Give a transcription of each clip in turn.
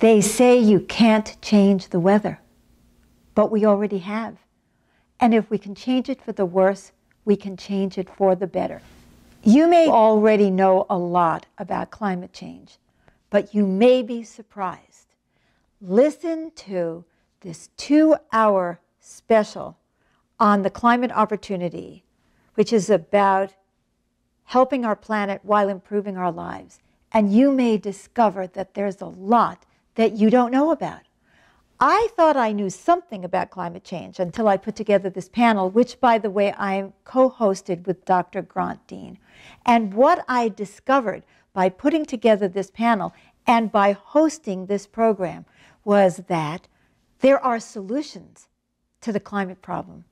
They say you can't change the weather, but we already have. And if we can change it for the worse, we can change it for the better. You may already know a lot about climate change, but you may be surprised. Listen to this 2-hour special on the climate opportunity, which is about helping our planet while improving our lives. And you may discover that there's a lot that you don't know about. I thought I knew something about climate change until I put together this panel, which, by the way, I co-hosted with Dr. Grant Dean. And what I discovered by putting together this panel and by hosting this program was that there are solutions to the climate problem.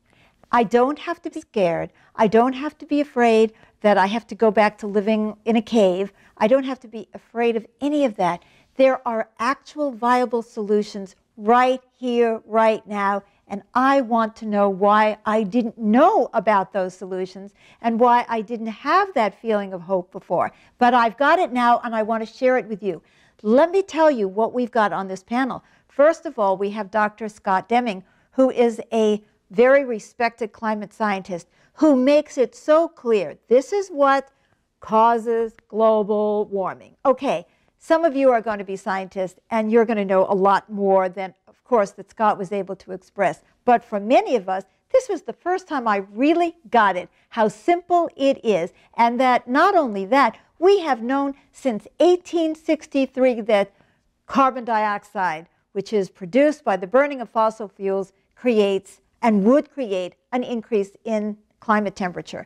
I don't have to be scared. I don't have to be afraid that I have to go back to living in a cave. I don't have to be afraid of any of that. There are actual viable solutions right here, right now, and I want to know why I didn't know about those solutions and why I didn't have that feeling of hope before. But I've got it now, and I want to share it with you. Let me tell you what we've got on this panel. First of all, we have Dr. Scott Deming, who is a very respected climate scientist who makes it so clear this is what causes global warming. Okay, some of you are going to be scientists, and you're going to know a lot more than, of course, that Scott was able to express. But for many of us, this was the first time I really got it, how simple it is, and that not only that, we have known since 1863 that carbon dioxide, which is produced by the burning of fossil fuels, creates and would create an increase in climate temperature.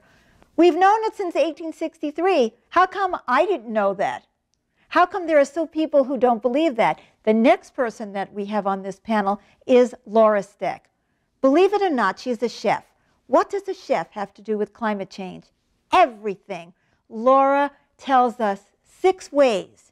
We've known it since 1863. How come I didn't know that? How come there are still people who don't believe that? The next person that we have on this panel is Laura Steck. Believe it or not, she's a chef. What does a chef have to do with climate change? Everything. Laura tells us 6 ways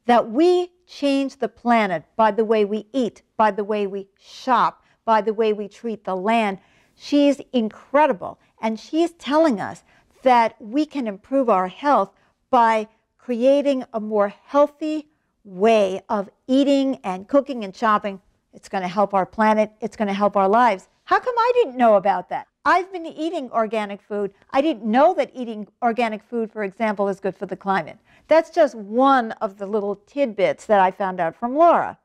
that we change the planet by the way we eat, by the way we shop, by the way we treat the land. She's incredible, and she's telling us that we can improve our health by creating a more healthy way of eating and cooking and shopping. It's going to help our planet. It's going to help our lives. How come I didn't know about that? I've been eating organic food. I didn't know that eating organic food, for example, is good for the climate. That's just one of the little tidbits that I found out from Laura.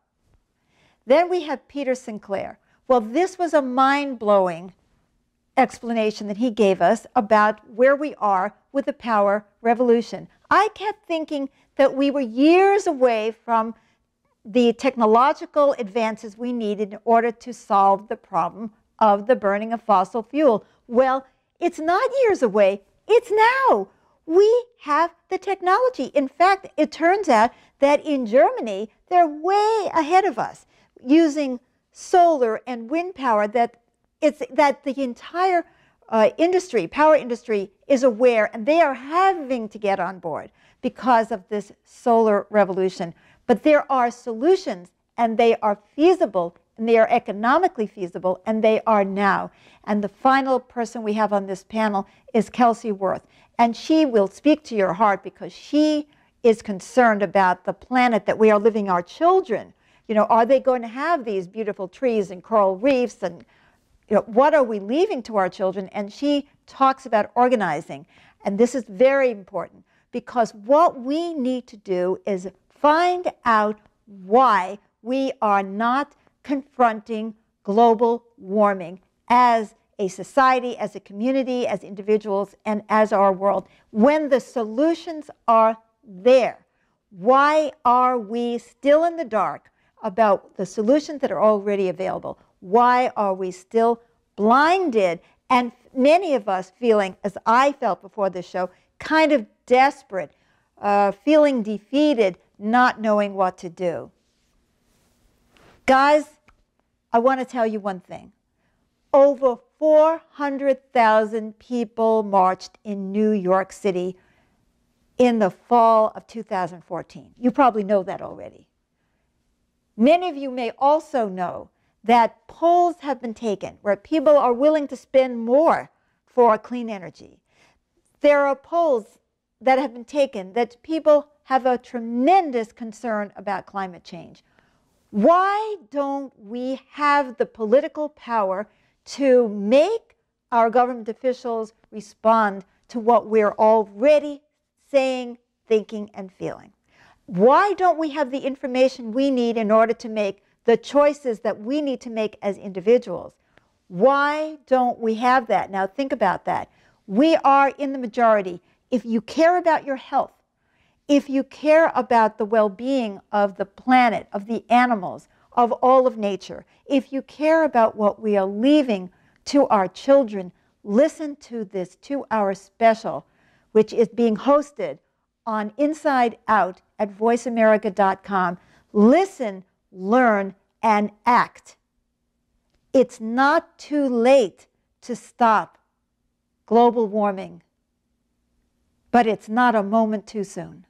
Then we have Peter Sinclair. Well, this was a mind-blowing explanation that he gave us about where we are with the power revolution. I kept thinking that we were years away from the technological advances we needed in order to solve the problem of the burning of fossil fuel. Well, it's not years away, it's now. We have the technology. In fact, it turns out that in Germany, they're way ahead of us using solar and wind power, that the entire power industry is aware, and they are having to get on board because of this solar revolution. But there are solutions, and they are feasible, and they are economically feasible, and they are now. And the final person we have on this panel is Kelsey Worth. And she will speak to your heart because she is concerned about the planet that we are living our children. You know, are they going to have these beautiful trees and coral reefs, and what are we leaving to our children? And she talks about organizing. And this is very important because what we need to do is find out why we are not confronting global warming as a society, as a community, as individuals, and as our world. When the solutions are there, why are we still in the dark about the solutions that are already available? Why are we still blinded, and many of us feeling, as I felt before this show, kind of desperate, feeling defeated, not knowing what to do? Guys, I want to tell you one thing. Over 400,000 people marched in New York City in the fall of 2014. You probably know that already. Many of you may also know that polls have been taken where people are willing to spend more for clean energy. There are polls that have been taken that people have a tremendous concern about climate change. Why don't we have the political power to make our government officials respond to what we're already saying, thinking, and feeling? Why don't we have the information we need in order to make the choices that we need to make as individuals? Why don't we have that? Now think about that. We are in the majority. If you care about your health, if you care about the well-being of the planet, of the animals, of all of nature, if you care about what we are leaving to our children, listen to this 2-hour special, which is being hosted on Inside Out at voiceamerica.com. Listen, learn, and act. It's not too late to stop global warming, but it's not a moment too soon.